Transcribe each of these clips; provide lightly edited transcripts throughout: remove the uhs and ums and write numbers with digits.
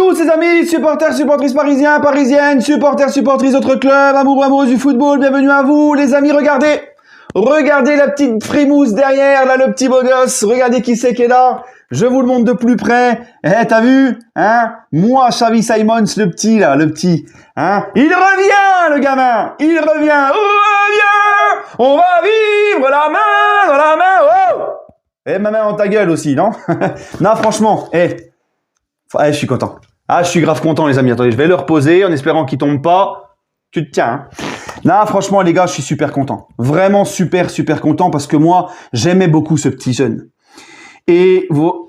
tous les amis, supporters, supportrices parisiens, parisiennes, supporters, supportrices d'autres clubs, amoureux, amoureuses du football, bienvenue à vous les amis, regardez la petite frimousse derrière, là le petit beau gosse, regardez qui c'est qui est là, je vous le montre de plus près, t'as vu, hein, moi Xavi Simons, le petit, hein, il revient le gamin, il revient, on va vivre la main dans la main, oh ma main dans ta gueule aussi, non? Non franchement, je suis content. Je suis grave content les amis. Attendez, je vais le reposer en espérant qu'il tombe pas. Tu te tiens. Hein. Non, franchement les gars, je suis super content. Vraiment super content parce que moi, j'aimais beaucoup ce petit jeune. Et vous...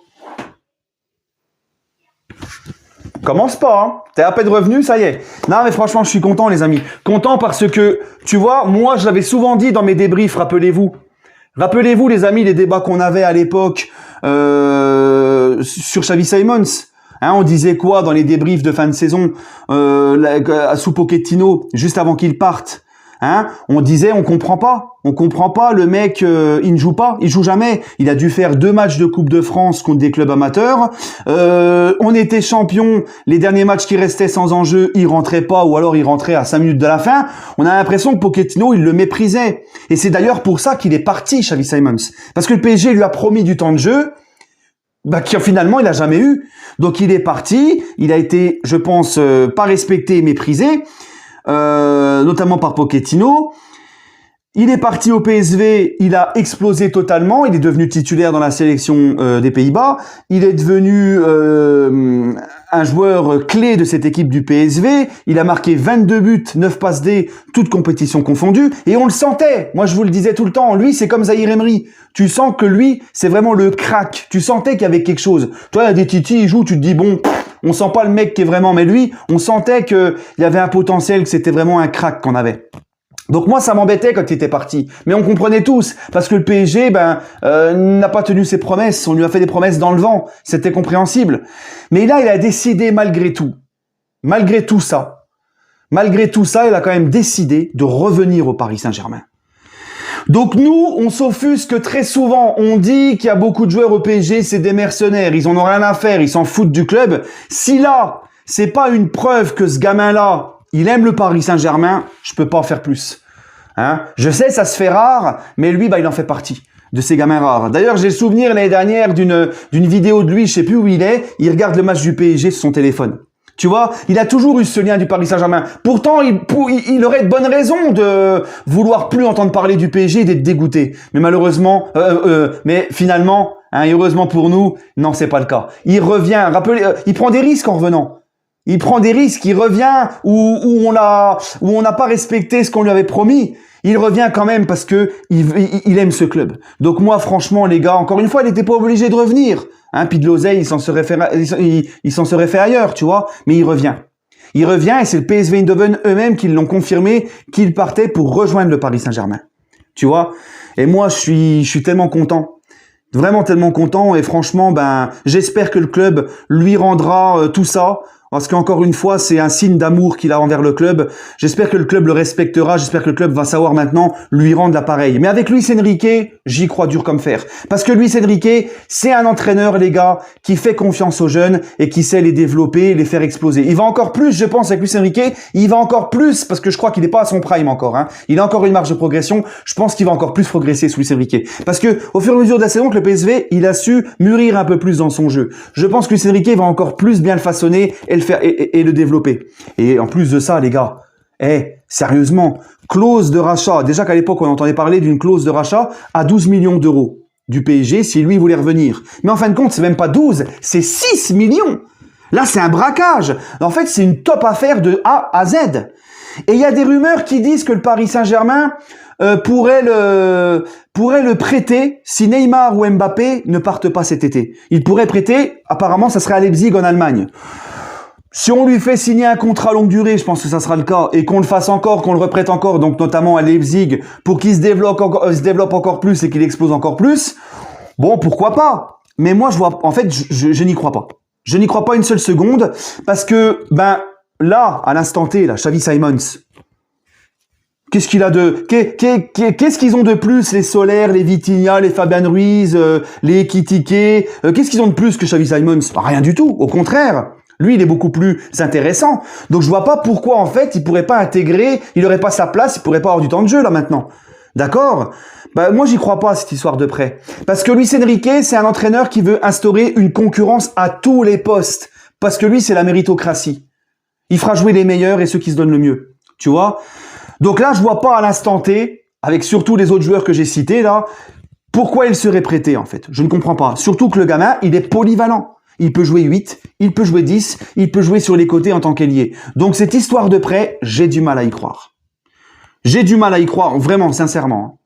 Commence pas, hein. T'es à peine revenu, ça y est. Non, mais franchement, je suis content les amis. Content parce que, tu vois, moi, je l'avais souvent dit dans mes débriefs, rappelez-vous. Rappelez-vous les amis, les débats qu'on avait à l'époque sur Xavi Simons. Hein, on disait quoi dans les débriefs de fin de saison sous Pochettino, juste avant qu'il parte, hein, on disait on comprend pas, le mec il ne joue pas, il joue jamais, il a dû faire 2 matchs de Coupe de France contre des clubs amateurs, on était champion, les derniers matchs qui restaient sans enjeu, il rentrait pas ou alors il rentrait à 5 minutes de la fin, on a l'impression que Pochettino il le méprisait, et c'est d'ailleurs pour ça qu'il est parti Xavi Simons, parce que le PSG lui a promis du temps de jeu, qui finalement il a jamais eu. Donc il est parti, il a été, je pense, pas respecté et méprisé, notamment par Pochettino. Il est parti au PSV, il a explosé totalement, il est devenu titulaire dans la sélection des Pays-Bas, il est devenu un joueur clé de cette équipe du PSV, il a marqué 22 buts, 9 passes D, toutes compétitions confondues, et on le sentait, moi je vous le disais tout le temps, lui c'est comme Zahir Emery, tu sens que lui c'est vraiment le crack, tu sentais qu'il y avait quelque chose, toi il y a des titis, il joue, tu te dis bon, on sent pas le mec qui est vraiment, mais lui, on sentait qu'il y avait un potentiel, que c'était vraiment un crack qu'on avait. Donc moi ça m'embêtait quand il était parti, mais on comprenait tous parce que le PSG n'a pas tenu ses promesses, on lui a fait des promesses dans le vent, c'était compréhensible. Mais là il a décidé malgré tout ça, il a quand même décidé de revenir au Paris Saint-Germain. Donc nous, on s'offusque très souvent, on dit qu'il y a beaucoup de joueurs au PSG, c'est des mercenaires, ils en ont rien à faire, ils s'en foutent du club. Si là, c'est pas une preuve que ce gamin-là, il aime le Paris Saint-Germain, je peux pas en faire plus. Hein? Je sais, ça se fait rare, mais lui, il en fait partie de ces gamins rares. D'ailleurs, j'ai le souvenir l'année dernière d'une vidéo de lui, je sais plus où il est, il regarde le match du PSG sur son téléphone. Tu vois, il a toujours eu ce lien du Paris Saint-Germain. Pourtant, il aurait de bonnes raisons de vouloir plus entendre parler du PSG et d'être dégoûté. Mais malheureusement, mais finalement, hein, heureusement pour nous, non, c'est pas le cas. Il revient, il prend des risques en revenant. Il prend des risques, il revient où on n'a pas respecté ce qu'on lui avait promis. Il revient quand même parce que il aime ce club. Donc moi, franchement, les gars, encore une fois, il n'était pas obligé de revenir. Hein, puis de l'oseille, il s'en serait fait ailleurs, tu vois. Mais il revient. Il revient et c'est le PSV Eindhoven eux-mêmes qui l'ont confirmé qu'il partait pour rejoindre le Paris Saint-Germain. Tu vois. Et moi, je suis tellement content. Vraiment tellement content. Et franchement, j'espère que le club lui rendra tout ça. Parce qu'encore une fois, c'est un signe d'amour qu'il a envers le club. J'espère que le club le respectera. J'espère que le club va savoir maintenant lui rendre l'appareil. Mais avec Luis Enrique, j'y crois dur comme fer. Parce que Luis Enrique, c'est un entraîneur, les gars, qui fait confiance aux jeunes et qui sait les développer, les faire exploser. Il va encore plus, je pense, avec Luis Enrique. Il va encore plus, parce que je crois qu'il n'est pas à son prime encore. Hein. Il a encore une marge de progression. Je pense qu'il va encore plus progresser sous Luis Enrique. Parce que au fur et à mesure de la saison, que le PSV, il a su mûrir un peu plus dans son jeu. Je pense que Luis Enrique va encore plus bien le façonner et le faire et le développer. Et en plus de ça, les gars, sérieusement, clause de rachat. Déjà qu'à l'époque, on entendait parler d'une clause de rachat à 12 millions d'euros du PSG si lui voulait revenir. Mais en fin de compte, c'est même pas 12, c'est 6 millions. Là, c'est un braquage. En fait, c'est une top affaire de A à Z. Et il y a des rumeurs qui disent que le Paris Saint-Germain pourrait le prêter si Neymar ou Mbappé ne partent pas cet été. Il pourrait prêter, apparemment, ça serait à Leipzig en Allemagne. Si on lui fait signer un contrat longue durée, je pense que ça sera le cas, et qu'on le fasse encore, qu'on le reprête encore, donc notamment à Leipzig, pour qu'il se développe encore plus et qu'il explose encore plus, bon, pourquoi pas? Mais moi, je n'y crois pas. Je n'y crois pas une seule seconde, parce que, là, à l'instant T, là, Xavi Simons, qu'est-ce qu'ils ont de plus, les Solaire, les Vitinha, les Fabian Ruiz, les Ekitike, qu'est-ce qu'ils ont de plus que Xavi Simons? Rien du tout, au contraire. Lui, il est beaucoup plus intéressant. Donc, je vois pas pourquoi, en fait, il pourrait pas intégrer, il aurait pas sa place, il pourrait pas avoir du temps de jeu, là, maintenant. D'accord? Bah, moi, j'y crois pas à cette histoire de prêt. Parce que Luis Enrique, c'est un entraîneur qui veut instaurer une concurrence à tous les postes. Parce que lui, c'est la méritocratie. Il fera jouer les meilleurs et ceux qui se donnent le mieux. Tu vois? Donc là, je vois pas à l'instant T, avec surtout les autres joueurs que j'ai cités, là, pourquoi il serait prêté, en fait. Je ne comprends pas. Surtout que le gamin, il est polyvalent. Il peut jouer 8, il peut jouer 10, il peut jouer sur les côtés en tant qu'ailier. Donc cette histoire de prêt, j'ai du mal à y croire. J'ai du mal à y croire, vraiment, sincèrement.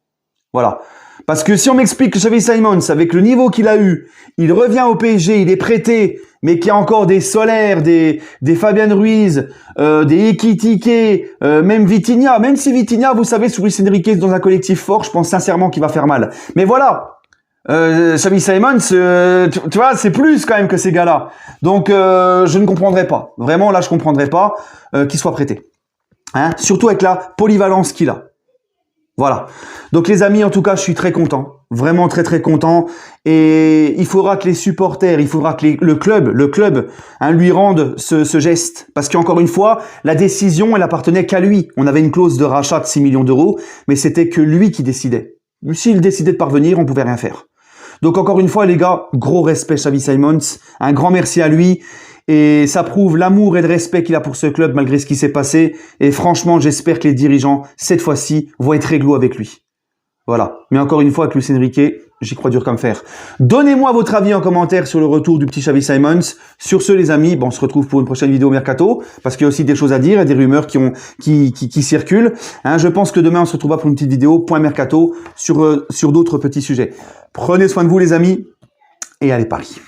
Voilà. Parce que si on m'explique que Xavi Simons, avec le niveau qu'il a eu, il revient au PSG, il est prêté, mais qu'il y a encore des Solaire, des Fabian Ruiz, des Ekitike, même Vitinha. Même si Vitinha, vous savez, sous Luis Enrique, dans un collectif fort, je pense sincèrement qu'il va faire mal. Mais voilà. Xavi Simons, tu vois, c'est plus quand même que ces gars-là. Donc, je ne comprendrai pas. Vraiment, là, je comprendrai pas qu'il soit prêté. Hein, surtout avec la polyvalence qu'il a. Voilà. Donc les amis, en tout cas, je suis très content. Vraiment très très content. Et il faudra que les supporters, il faudra que le club lui rende ce geste. Parce qu'encore une fois, la décision, elle appartenait qu'à lui. On avait une clause de rachat de 6 millions d'euros, mais c'était que lui qui décidait. S'il décidait de parvenir, on pouvait rien faire. Donc encore une fois, les gars, gros respect Xavi Simons. Un grand merci à lui. Et ça prouve l'amour et le respect qu'il a pour ce club malgré ce qui s'est passé. Et franchement, j'espère que les dirigeants, cette fois-ci, vont être réglo avec lui. Voilà. Mais encore une fois, avec Luis Enrique, j'y crois dur comme fer. Donnez-moi votre avis en commentaire sur le retour du petit Xavi Simons. Sur ce, les amis, bon, on se retrouve pour une prochaine vidéo Mercato, parce qu'il y a aussi des choses à dire et des rumeurs qui circulent. Hein, je pense que demain, on se retrouvera pour une petite vidéo, point Mercato, sur d'autres petits sujets. Prenez soin de vous, les amis, et allez Paris.